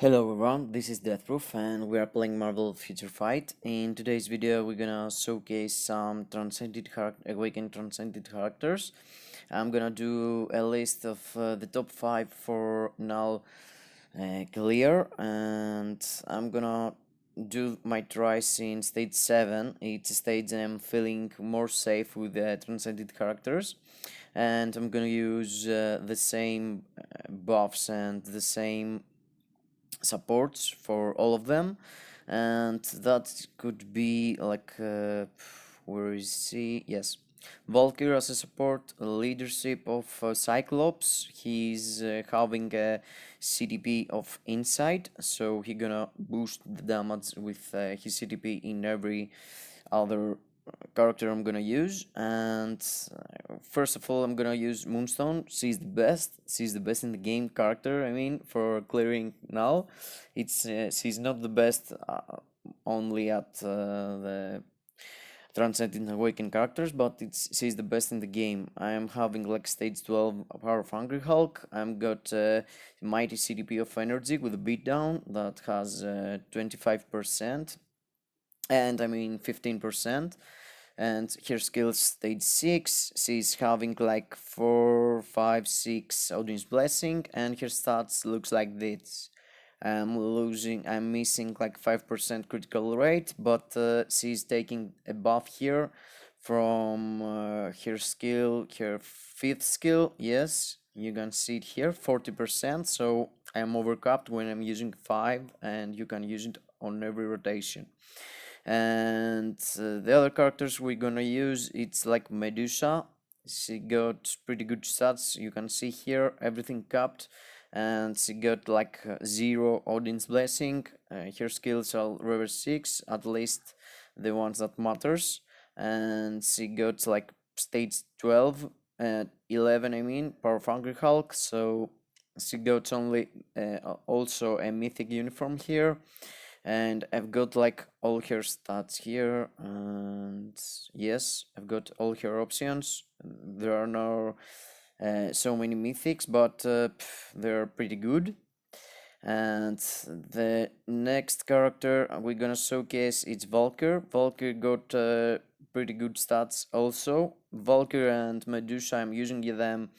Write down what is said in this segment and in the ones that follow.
Hello everyone, this is Deathproof and we are playing Marvel Future Fight. In today's video we're gonna showcase some Awakened Transcended characters. I'm gonna do a list of the top 5 for Knull clear, and I'm gonna do my tries in stage 7. It's a stage I'm feeling more safe with the Transcended characters, and I'm gonna use the same buffs and the same supports for all of them, and that could be like where is he? Yes, Valkyr as a support, leadership of Cyclops. He's having a CDP of Insight, so he gonna boost the damage with his CDP in every other character I'm gonna use. And first of all, I'm gonna use Moonstone. She's the best. She's the best in the game character. I mean, for clearing now, it's she's not the best only at the Transcendent Awakened characters, but she's the best in the game. I am having like stage 12 Power of Hungry Hulk. I'm got Mighty CDP of Energy with a beatdown that has 25%, and I mean 15%. And her skills stage 6, she's having like 4, 5, 6 Odin's Blessing, and her stats looks like this. I'm missing like 5% critical rate, but she's taking a buff here from her skill, her 5th skill. Yes, you can see it here, 40%, so I'm overcapped when I'm using 5, and you can use it on every rotation. And the other characters we're gonna use, it's like Medusa. She got pretty good stats, you can see here, everything capped, and she got like 0 Odin's Blessing. Her skills are level 6, at least the ones that matters, and she got like stage 12 11, I mean, Power of Hungry Hulk, so she got only also a mythic uniform here. And I've got like all her stats here, and yes, I've got all her options. There are no so many mythics, but they're pretty good. And the next character we're gonna showcase is Valkyr. Valkyr got pretty good stats also. Valkyr and Medusa, I'm using them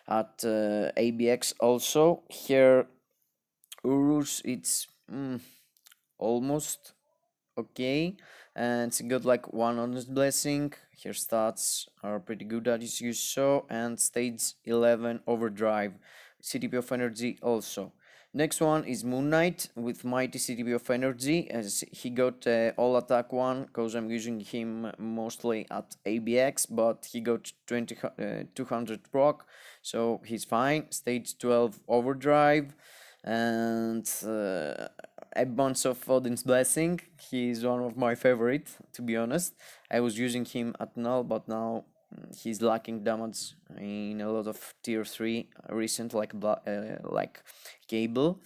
at ABX also. Here Urus, it's almost okay, and she got like 1 honest blessing. Her stats are pretty good as you saw, and stage 11 overdrive, CTP of energy also. Next one is Moonknight with mighty CTP of energy, as he got all attack one because I'm using him mostly at ABX, but he got 200 proc, so he's fine. Stage 12 overdrive, and a bunch of Odin's Blessing. He's one of my favorite, to be honest. I was using him at Knull, but now he's lacking damage in a lot of tier 3 recent, like Cable.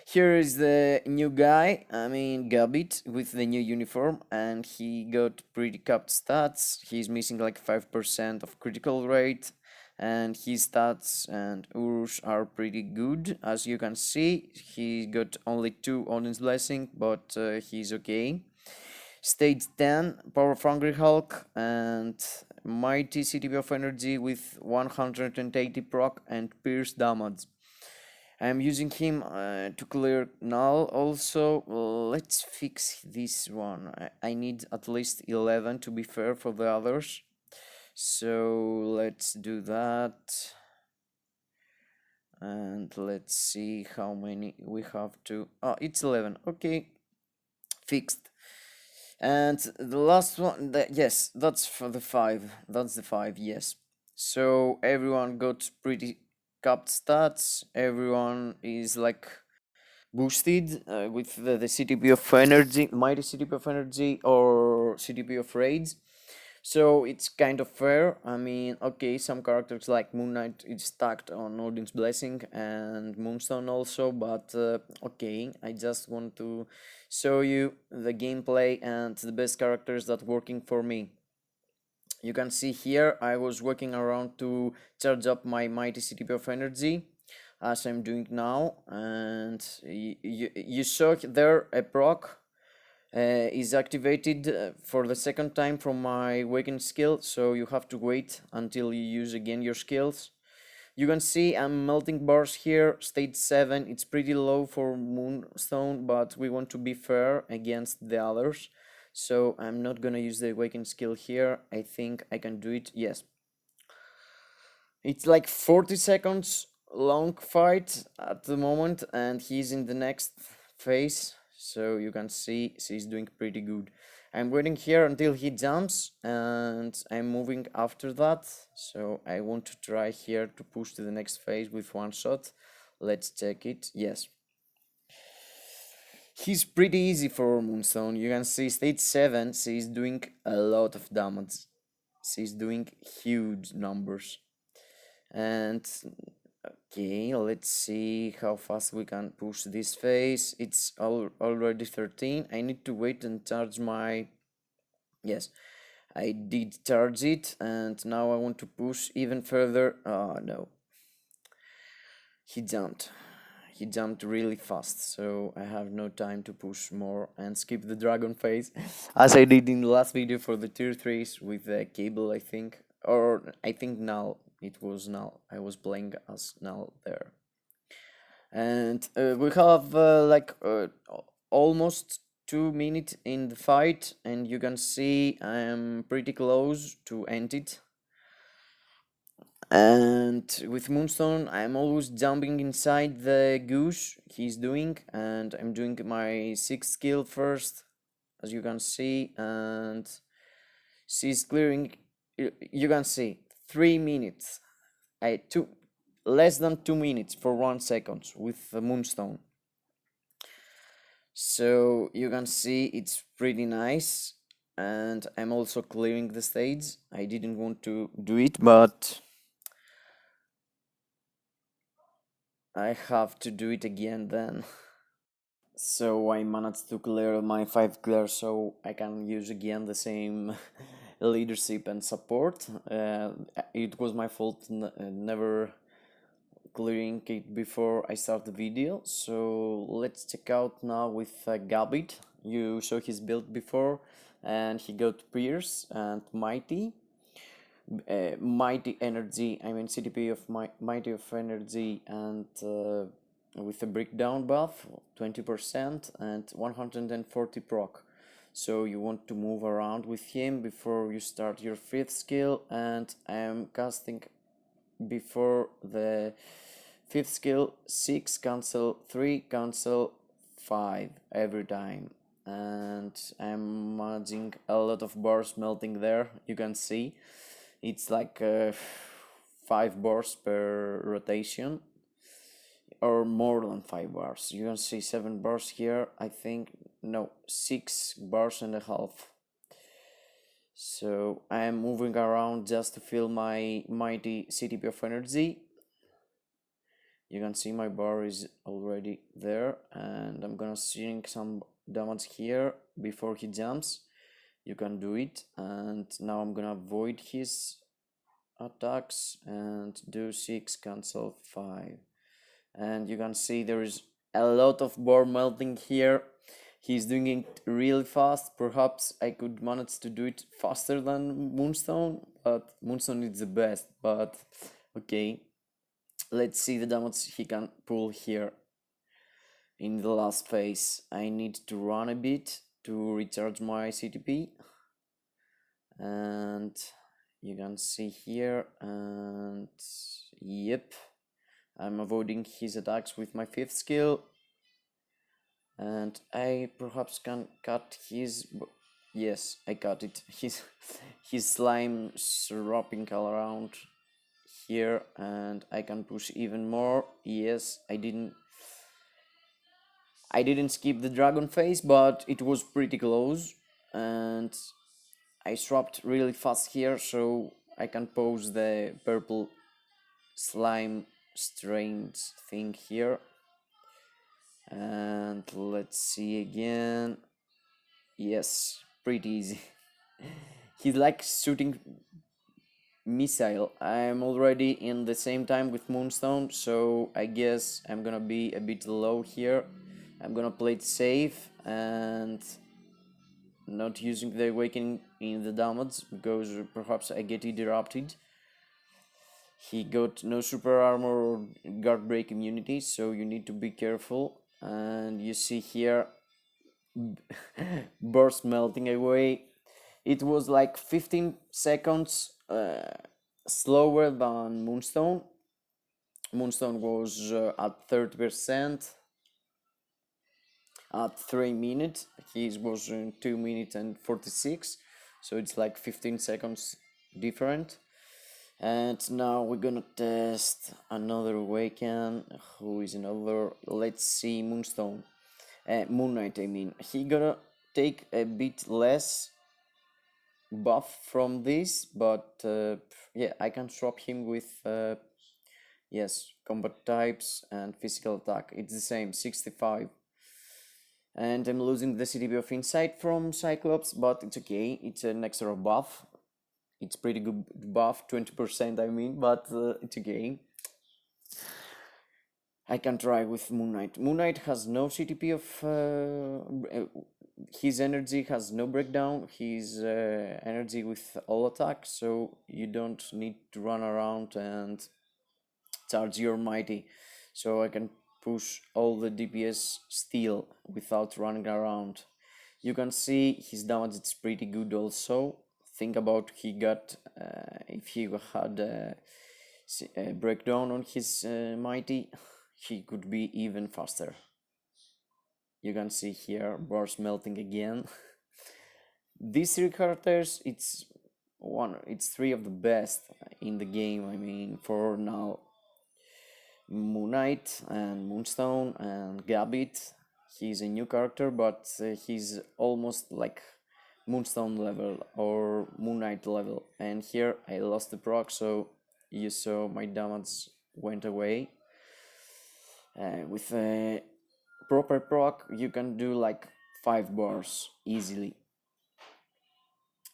Here is the new guy, I mean Gambit, with the new uniform, and he got pretty capped stats. He's missing like 5% of critical rate, and his stats and Urus are pretty good. As you can see, he got only 2 Odin's Blessing, but he's okay. Stage 10, Power of Hungry Hulk, and Mighty CTP of Energy with 180 proc and pierce damage. I'm using him to clear Knull also. Let's fix this one. I need at least 11 to be fair for the others. So let's do that, and let's see how many we have to. Oh, it's 11. Okay, fixed. And the last one, yes, that's for the 5. That's the 5, yes. So everyone got pretty capped stats. Everyone is like boosted with the CTP of energy, mighty CTP of energy, or CTP of raids. So it's kind of fair. I mean, okay, some characters like Moonknight is stacked on Odin's Blessing and Moonstone also, but okay, I just want to show you the gameplay and the best characters that working for me. You can see here I was working around to charge up my mighty CTP of energy. as I'm doing now, and you saw there a proc is activated for the second time from my Awaken skill, so you have to wait until you use again your skills. You can see I'm melting bars here, stage 7, it's pretty low for Moonstone, but we want to be fair against the others. So I'm not gonna use the Awaken skill here, I think I can do it, yes. It's like 40 seconds long fight at the moment, and he's in the next phase, so you can see he's doing pretty good. I'm waiting here until he jumps, and I'm moving after that, so I want to try here to push to the next phase with one shot. Let's check it. Yes, he's pretty easy for Moonstone. You can see stage 7, she's doing a lot of damage. She's doing huge numbers. And okay, let's see how fast we can push this phase. It's already 13. I need to wait and charge my... Yes, I did charge it, and now I want to push even further. Oh no. He jumped. He jumped really fast, so I have no time to push more and skip the dragon phase, as I did in the last video for the tier 3s with the cable, I think. Or I think Knull. It was Knull. I was playing as Knull there. And we have almost 2 minutes in the fight, and you can see I'm pretty close to end it. And with Moonstone, I'm always jumping inside the goose he's doing, and I'm doing my 6th skill first, as you can see, and she's clearing. You can see 3 minutes. Less than 2 minutes for 1 second with the Moonstone. So you can see it's pretty nice, and I'm also clearing the stage. I didn't want to do it, but I have to do it again then. So I managed to clear my 5 clears, so I can use again the same leadership and support. It was my fault never clearing it before I start the video. So let's check out now with Gambit. You saw his build before, and he got Pierce and Mighty. Mighty energy, I mean CTP of Mighty of energy, and with a breakdown buff 20% and 140 proc. So you want to move around with him before you start your 5th skill, and I am casting before the 5th skill 6 cancel 3 cancel 5 every time, and I'm managing a lot of bars melting there. You can see it's like 5 bars per rotation, or more than 5 bars. You can see 7 bars here, I think. No, 6 bars and a half. So I am moving around just to fill my mighty CTP of energy. You can see my bar is already there, and I'm gonna sink some damage here before he jumps. You can do it, and now I'm gonna avoid his attacks and do 6 cancel 5, and you can see there is a lot of bar melting here. He's doing it really fast. Perhaps I could manage to do it faster than Moonstone, but Moonstone is the best. But okay, let's see the damage he can pull here in the last phase. I need to run a bit to recharge my CTP, and you can see here, and yep, I'm avoiding his attacks with my 5th skill, and I perhaps can cut his... Yes, I cut it. His slime wrapping all around here, and I can push even more. Yes, I didn't skip the dragon phase, but it was pretty close, and I swapped really fast here, so I can pose the purple slime strange thing here. And let's see again. Yes, pretty easy. He's like shooting missile. I'm already in the same time with Moonstone, so I guess I'm gonna be a bit low here. I'm gonna play it safe and not using the awakening in the damage because perhaps I get interrupted. He got no super armor or guard break immunity, so you need to be careful. And you see here burst melting away. It was like 15 seconds slower than Moonstone. Moonstone was at 30% at 3 minutes. His was in 2 minutes and 46, so it's like 15 seconds different. And now we're gonna test another Awaken. Who is another? Let's see, Moonstone. Moonknight, I mean. He gonna take a bit less buff from this, but yeah, I can swap him with yes, combat types and physical attack. It's the same, 65. And I'm losing the CTB of Insight from Cyclops, but it's okay. It's an extra buff. It's pretty good buff, 20% I mean, but it's okay. I can try with Moonknight. Moonknight has no CTP of... his energy has no breakdown. His energy with all attack, so you don't need to run around and charge your mighty. So I can push all the DPS still without running around. You can see his damage is pretty good also. Think about he got if he had a breakdown on his mighty, he could be even faster. You can see here bars melting again. These three characters, it's three of the best in the game. I mean, for now, Moonknight and Moonstone and Gambit. He's a new character, but he's almost like Moonstone level or Moonknight level. And here I lost the proc, so you saw my damage went away. With a proper proc, you can do like 5 bars easily.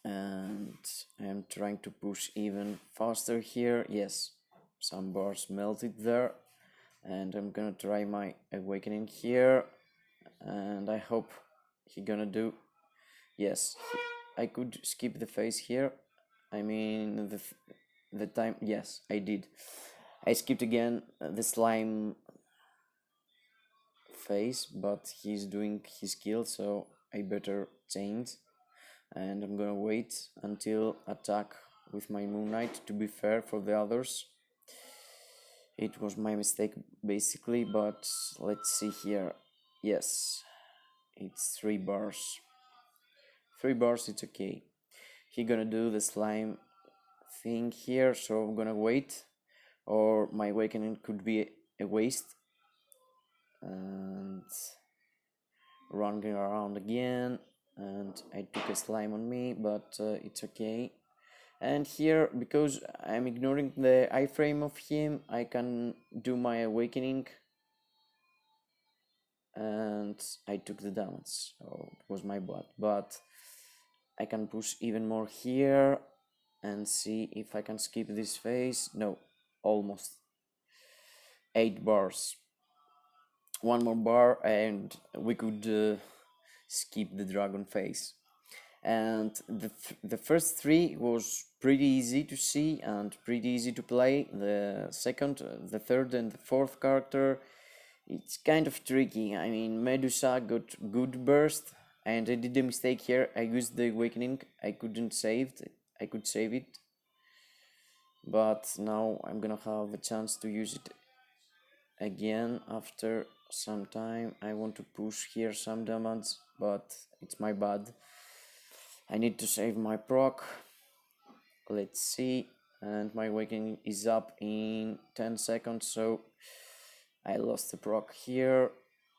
And I'm trying to push even faster here. Yes, some bars melted there. And I'm gonna try my awakening here, and I hope he gonna do. Yes, I could skip the phase here. I mean the time. Yes, I did. I skipped again the slime phase, but he's doing his kill, so I better change. And I'm gonna wait until attack with my Moonknight to be fair for the others. It was my mistake basically, but let's see here. Yes, it's 3 bars. 3 bars, it's okay. He gonna do the slime thing here, so I'm gonna wait, or my awakening could be a waste. And running around again, and I took a slime on me, but it's okay. And here, because I'm ignoring the iframe of him, I can do my awakening, and I took the damage, so it was my bad. But I can push even more here and see if I can skip this phase. No, almost 8 bars. 1 more bar and we could skip the dragon phase. And the first 3 was pretty easy to see and pretty easy to play. The second, the third and the fourth character, it's kind of tricky. I mean, Medusa got good burst, and I did a mistake here. I used the awakening. I couldn't save it. I could save it, but now I'm gonna have a chance to use it again after some time. I want to push here some damage, but it's my bad. I need to save my proc. Let's see. And my awakening is up in 10 seconds, so I lost the proc here,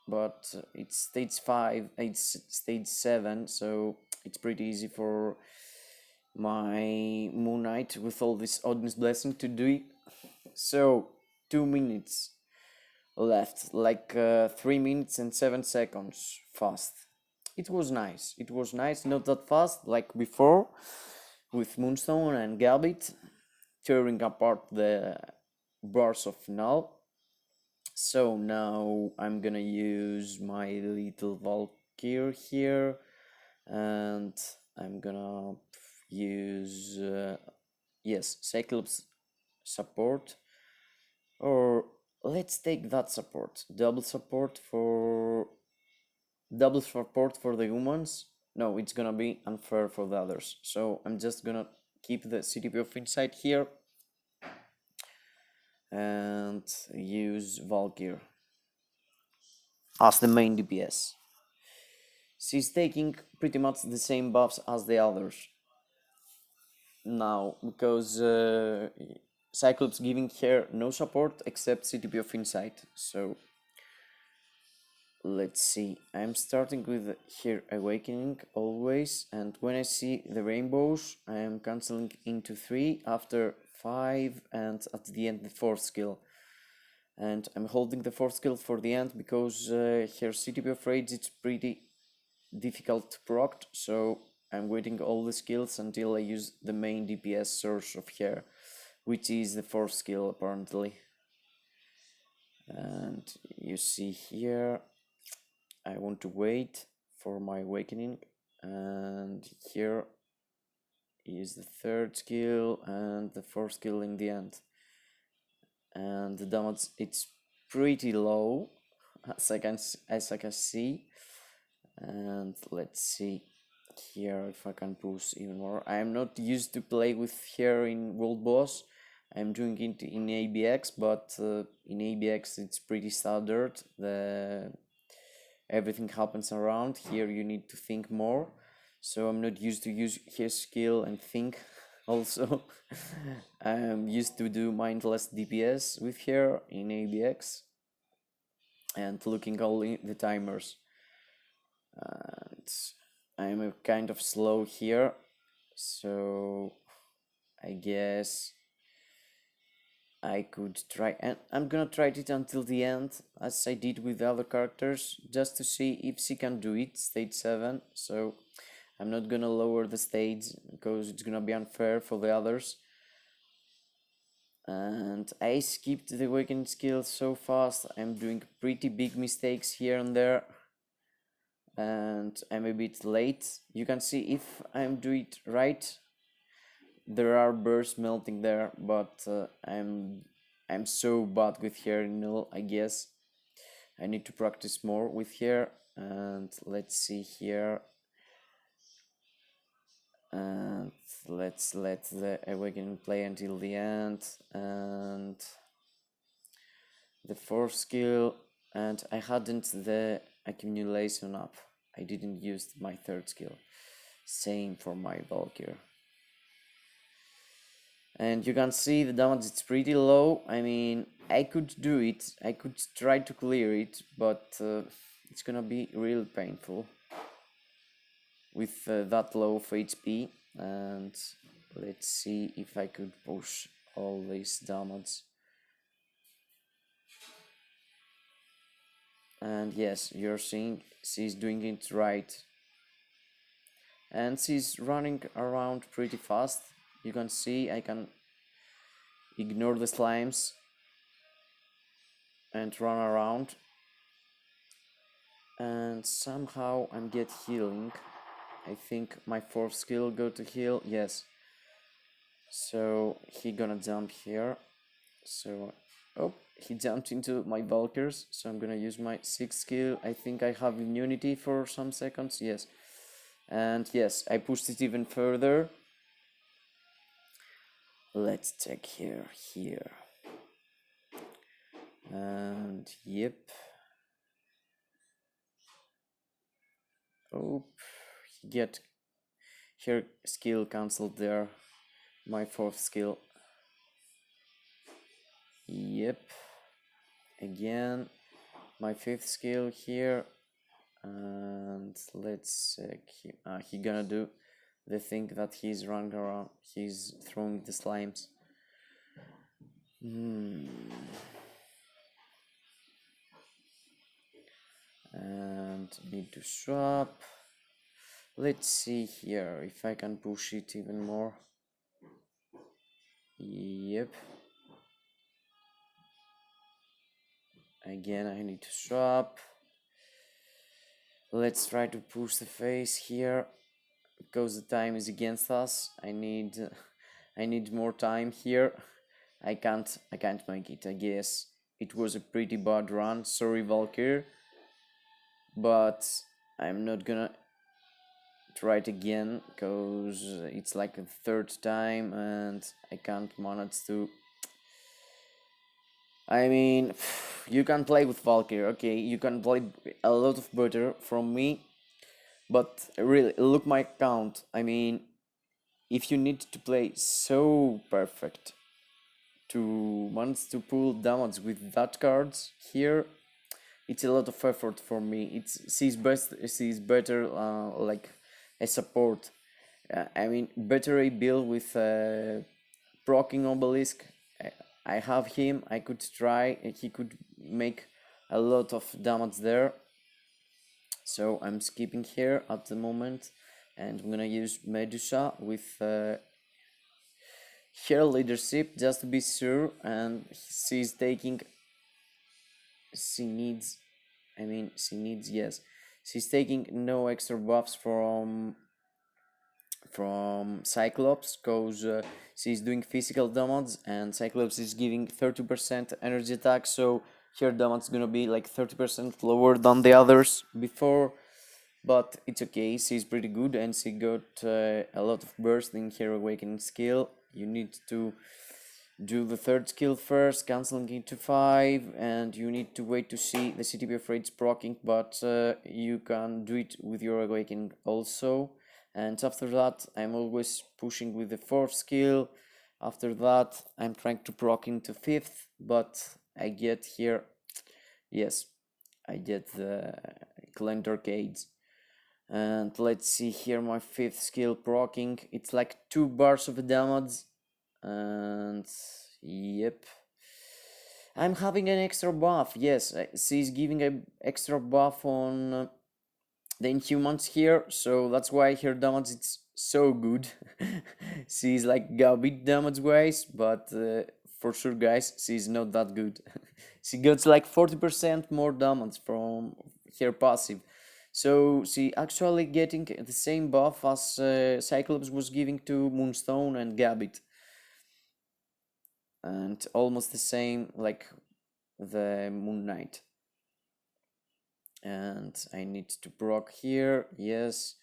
but it's stage 5, it's stage 7, so it's pretty easy for my Moonknight with all this Odin's Blessing to do it. So 2 minutes left, like 3 minutes and 7 seconds fast. It was nice, not that fast like before with Moonstone and Gambit, tearing apart the bars of Knull. So now I'm gonna use my little Valkyr here, and I'm gonna use yes, Cyclops support, or let's take that support, double support for the humans. No, it's gonna be unfair for the others, so I'm just gonna keep the CTP of Insight here and use Valkyr as the main DPS. She's taking pretty much the same buffs as the others now, because Cyclops giving her no support except CTP of Insight. So let's see, I'm starting with her Awakening always, and when I see the rainbows I am cancelling into 3 after 5 and at the end the 4th skill. And I'm holding the 4th skill for the end because her CTP of Rage is pretty difficult to proc, so I'm waiting all the skills until I use the main DPS source of her, which is the 4th skill apparently. And you see here, I want to wait for my Awakening, and here is the 3rd skill and the 4th skill in the end. And the damage, it's pretty low as I can see. And let's see here if I can push even more. I am not used to play with her in World Boss. I'm doing it in ABX, but in ABX it's pretty standard. Everything happens around. Here you need to think more. So I'm not used to use his skill and think also. I'm used to do mindless DPS with her in ABX and looking only the timers. And I'm kind of slow here, so I guess I could try, and I'm gonna try it until the end as I did with the other characters, just to see if she can do it, stage 7. So I'm not gonna lower the stage because it's gonna be unfair for the others. And I skipped the Awakening skill so fast, I'm doing pretty big mistakes here and there, and I'm a bit late. You can see if I'm doing it right, there are bursts melting there, but I'm so bad with her Knull, I guess. I need to practice more with her. And let's see here, and let's let the Awakening play until the end, and the 4th skill, and I hadn't the accumulation up. I didn't use my 3rd skill. Same for my Valkyr. And you can see the damage is pretty low. I mean, I could do it. I could try to clear it, but it's gonna be real painful with that low of HP. And let's see if I could push all this damage. And yes, you're seeing she's doing it right. And she's running around pretty fast. You can see I can ignore the slimes and run around. And somehow I'm get healing. I think my 4th skill go to heal, yes. So he gonna jump here. So, oh, he jumped into my Valkyrs, so I'm gonna use my 6th skill. I think I have immunity for some seconds, yes. And yes, I pushed it even further. Let's check here. And yep. Oh, he get her skill cancelled there. My 4th skill. Yep. Again, my 5th skill here. And let's check. He gonna do the thing that he's running around. He's throwing the slimes. And need to swap. Let's see here if I can push it even more. Yep. Again, I need to swap. Let's try to push the face here because the time is against us. I need more time here. I can't make it. I guess it was a pretty bad run. Sorry, Valkyr, but I'm not gonna try it again because it's like a third time and I can't manage to. I mean, you can play with Valkyr, okay? You can play a lot of better from me, but really, look my count. I mean, if you need to play so perfect to manage to pull damage with that cards here, it's a lot of effort for me. She's better like a support. I mean, Betaraybill with proccing obelisk. I have him. I could try. He could make a lot of damage there. So I'm skipping here at the moment, and I'm gonna use Medusa with her leadership just to be sure. And she's taking. She needs. I mean, she needs, yes. She's taking no extra buffs from Cyclops because she's doing physical damage and Cyclops is giving 30% energy attack, so her damage is gonna be like 30% lower than the others before, but it's okay. She's pretty good and she got a lot of burst in her awakening skill. You need to do the third skill first, cancelling it to 5, and you need to wait to see the CTB of Rage proccing, but you can do it with your awakening also. And after that, I'm always pushing with the fourth skill. After that, I'm trying to proc into 5th, but I get here, yes, I get the Clan Arcades. And let's see here my 5th skill proccing. It's like 2 bars of damage. And yep, I'm having an extra buff. Yes, she's giving an extra buff on the Inhumans here, so that's why her damage is so good. She's like Gambit damage wise, but for sure, guys, she's not that good. She gets like 40% more damage from her passive. So she actually getting the same buff as Cyclops was giving to Moonstone and Gambit. And almost the same like the Moonknight. And I need to proc here. Yes,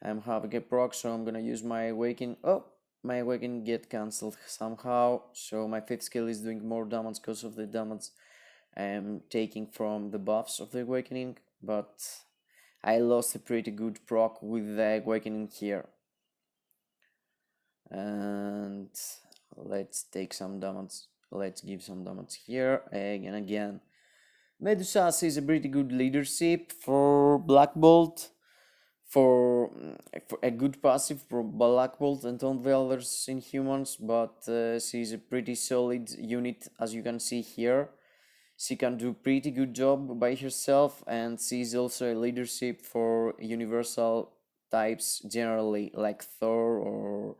I'm having a proc, so I'm gonna use my awaken. Oh, my awaken get cancelled somehow, so my 5th skill is doing more damage because of the damage I'm taking from the buffs of the awakening, but I lost a pretty good proc with the awakening here. And let's take some damage. Let's give some damage here again. Medusa is a pretty good leadership for Black Bolt, for a good passive for Black Bolt and all the others in humans, but she's a pretty solid unit, as you can see here. She can do pretty good job by herself, and she's also a leadership for universal types generally, like Thor or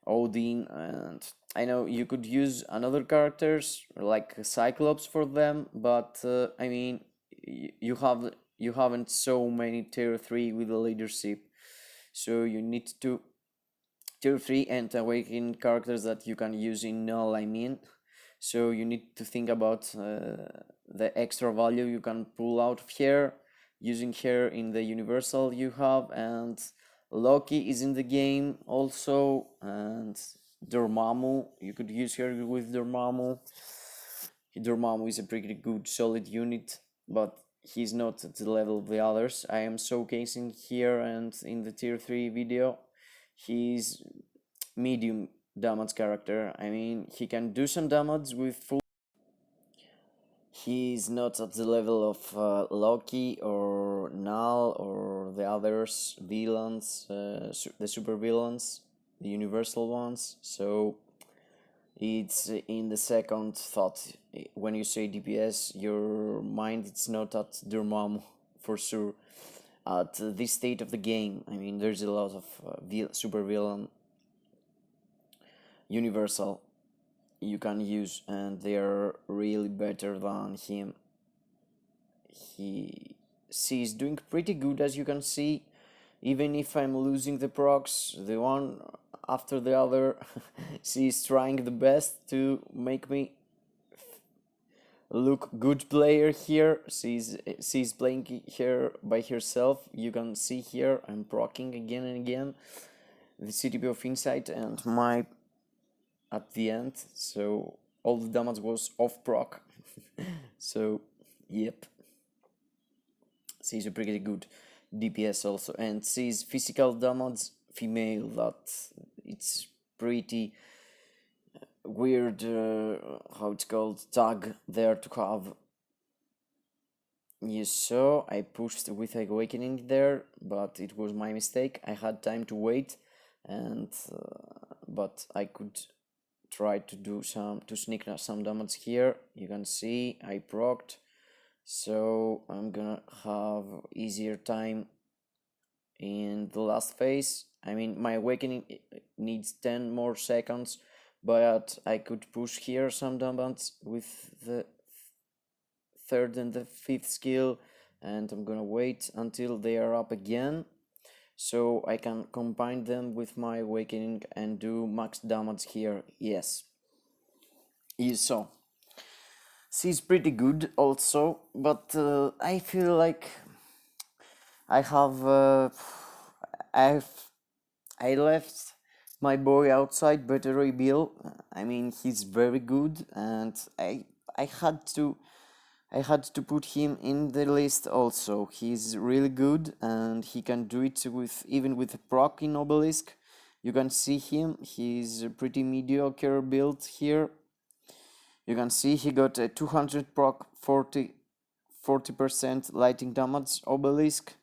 Odin. And I know you could use another characters like Cyclops for them, but I mean, you haven't so many tier 3 with the leadership, so you need to tier 3 and awaken characters that you can use in Knull, I mean. So you need to think about the extra value you can pull out of here, using her in the universal you have, and Loki is in the game also, and Dormammu, you could use her with Dormammu. Dormammu is a pretty good solid unit, but he's not at the level of the others. I am showcasing here and in the tier 3 video. He's medium damage character. I mean, he can do some damage with full. He's not at the level of Loki or Knull or the others villains, the super villains, the universal ones. So it's in the second thought. When you say DPS, your mind it's not at Dormammu for sure. At this state of the game, I mean, there's a lot of super villain universal you can use, and they are really better than him. He's doing pretty good, as you can see. Even if I'm losing the procs, the one after the other, she's trying the best to make me look good player here. She's playing here by herself. You can see here I'm proccing again and again the CTP of Insight and my at the end, so all the damage was off proc. So yep, she's a pretty good DPS also, and she's physical damage female, that it's pretty weird, how it's called, tag there to have. You saw I pushed with Awakening there, but it was my mistake. I had time to wait, and but I could try to do to sneak some damage here. You can see I procced, so I'm gonna have easier time in the last phase. I mean, my Awakening needs 10 more seconds, but I could push here some damage with the third and the fifth skill, and I'm gonna wait until they are up again, so I can combine them with my Awakening and do max damage here. Yes, you saw. She's pretty good also, but I feel like I have I left my boy outside, Betaraybill. I mean, he's very good, and I had to put him in the list also. He's really good, and he can do it with even with a proc in Obelisk. You can see him. He's a pretty mediocre build here. You can see he got a 200 proc, 40% lighting damage Obelisk,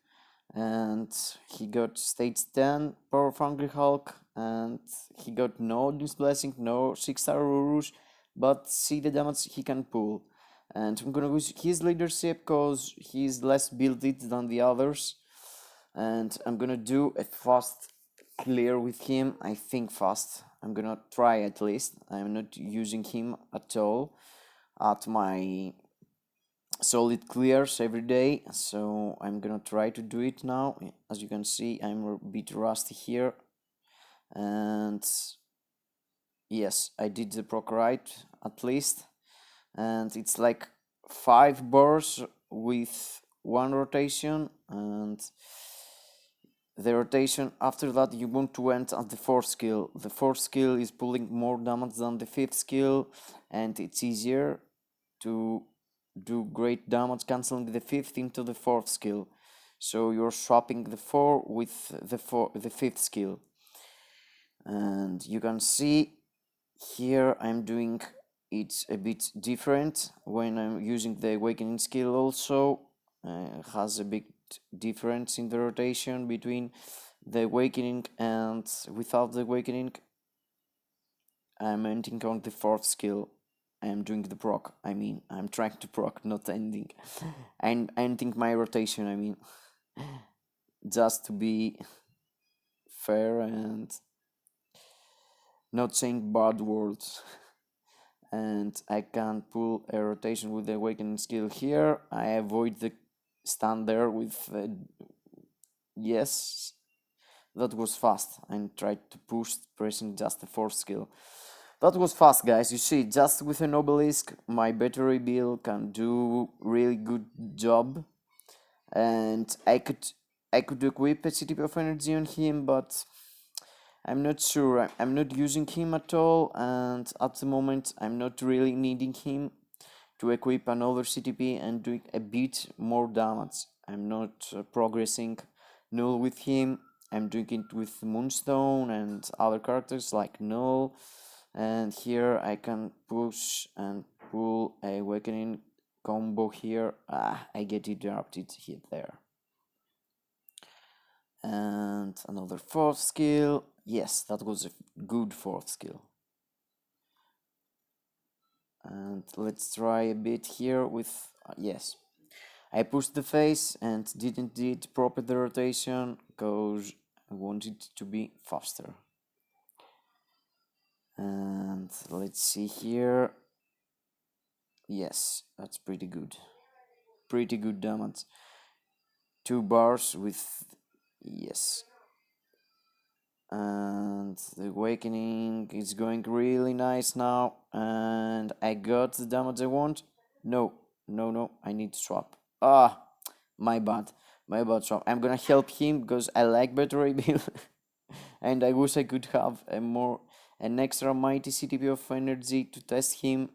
and he got stage 10 Power of Hungry Hulk, and he got no Odin's Blessing, no 6-star Urus, but see the damage he can pull. And I'm gonna use his leadership because he's less builded than the others, and I'm gonna do a fast clear with him. I think fast. I'm gonna try at least. I'm not using him at all at my solid clears every day, so I'm gonna try to do it now. As you can see, I'm a bit rusty here, and yes, I did the proc right at least, and it's like 5 bars with 1 rotation, and the rotation after that you want to end at the 4th skill. The 4th skill is pulling more damage than the 5th skill, and it's easier to do great damage cancelling the 5th into the 4th skill. So you're swapping the 4 with the 5th skill. And you can see here I'm doing it a bit different when I'm using the Awakening skill also. Has a big difference in the rotation between the Awakening and without the Awakening. I'm ending on the 4th skill. I'm doing the proc. I mean, I'm trying to proc, not ending. I'm ending my rotation, I mean. Just to be fair and not saying bad words. And I can pull a rotation with the Awakening skill here. I avoid the stand there with yes, that was fast. I tried to push pressing just the 4th skill. That was fast, guys. You see, just with an Obelisk, my Betaraybill can do really good job, and I could equip a CTP of Energy on him, but I'm not sure. I'm not using him at all, and at the moment I'm not really needing him to equip another CTP and do a bit more damage. I'm not progressing Knull with him. I'm doing it with Moonstone and other characters like Knull. And here I can push and pull a Awakening combo here. I get interrupted here there. And another 4th skill. Yes, that was a good 4th skill. And let's try a bit here with yes. I pushed the face and didn't did proper the rotation because I wanted to be faster. And let's see here. Yes, that's pretty good. Pretty good damage. 2 bars with... yes. And the awakening is going really nice now. And I got the damage I want. No, no, I need to swap. Ah, my bad. My bad swap. I'm gonna help him because I like Betaraybill. And I wish I could have an extra mighty CTP of energy to test him,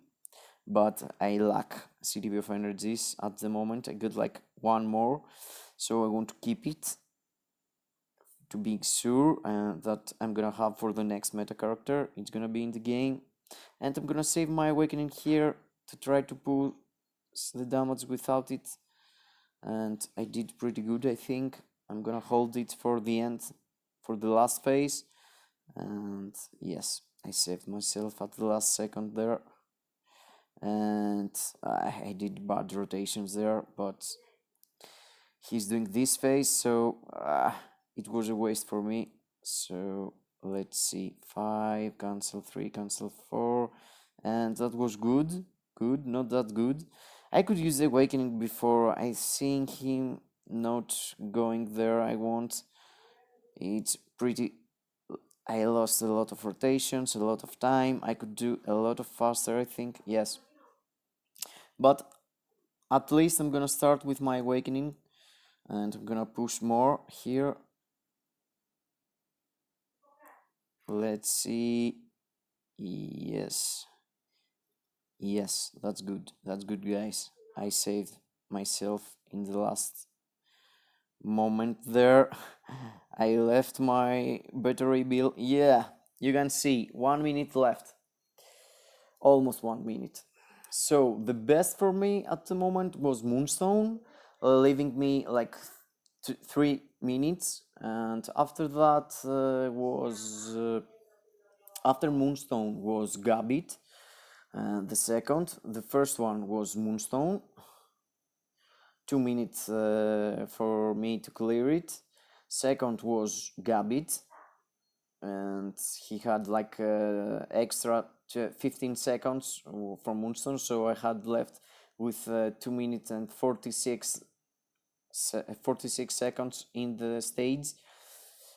but I lack CTP of energies at the moment. I got like one more, so I want to keep it to be sure that I'm gonna have for the next meta character. It's gonna be in the game, and I'm gonna save my awakening here to try to pull the damage without it, and I did pretty good, I think. I'm gonna hold it for the end, for the last phase. And yes, I saved myself at the last second there, and I did bad rotations there, but he's doing this phase, so it was a waste for me. So let's see, 5, cancel 3, cancel 4, and that was good, not that good. I could use the awakening before. I think him not going there I want. It's pretty... I lost a lot of rotations, a lot of time. I could do a lot of faster, I think, yes. But at least I'm gonna start with my awakening, and I'm gonna push more here. Let's see. Yes, that's good. That's good, guys. I saved myself in the last moment there. I left my Betaraybill. Yeah, you can see 1 minute left. Almost 1 minute. So the best for me at the moment was Moonstone, leaving me like 3 minutes, and after that after Moonstone was Gambit. The second, the first one was Moonstone. 2 minutes for me to clear it. Second was Gambit, and he had like extra 15 seconds from Moonstone, so I had left with 2 minutes and 46 seconds in the stage.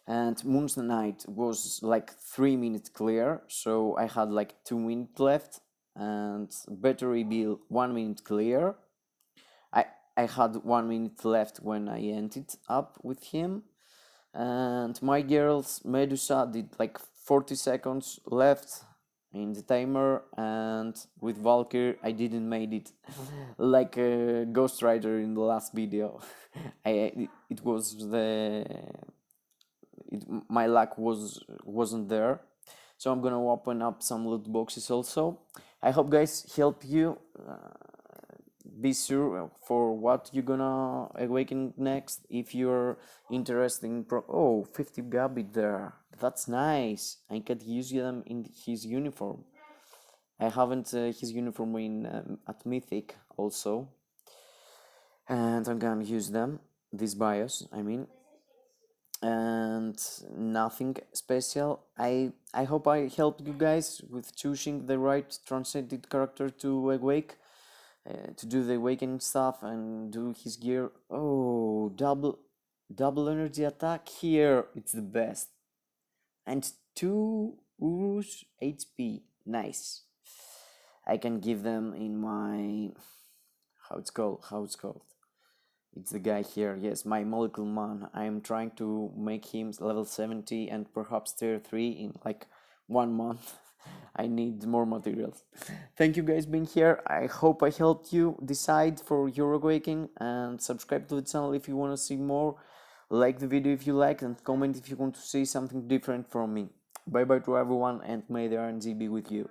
And Moonknight was like 3 minutes clear, so I had like 2 minutes left. And Betaraybill 1 minute clear. I had 1 minute left when I ended up with him. And my girls Medusa did like 40 seconds left in the timer, and with Valkyr I didn't made it like a Ghost Rider in the last video. It was my luck wasn't there, so I'm gonna open up some loot boxes also. I hope guys help you. Be sure for what you're gonna awaken next. If you're interested in 50 Gambit there, that's nice. I could use them in his uniform. I haven't his uniform in at Mythic also, and I'm gonna use them, this bios I mean. And nothing special. I hope I helped you guys with choosing the right transcended character to awake, to do the awakening stuff and do his gear. Oh, double energy attack here, it's the best. And 2 Urus HP, nice. I can give them in my how it's called. It's the guy here, yes, my molecule man. I'm trying to make him level 70 and perhaps tier 3 in like 1 month. I need more materials. Thank you guys being here. I hope I helped you decide for your awakening, and subscribe to the channel if you want to see more. Like the video if you like, and comment if you want to see something different from me. Bye bye to everyone, and may the RNG be with you.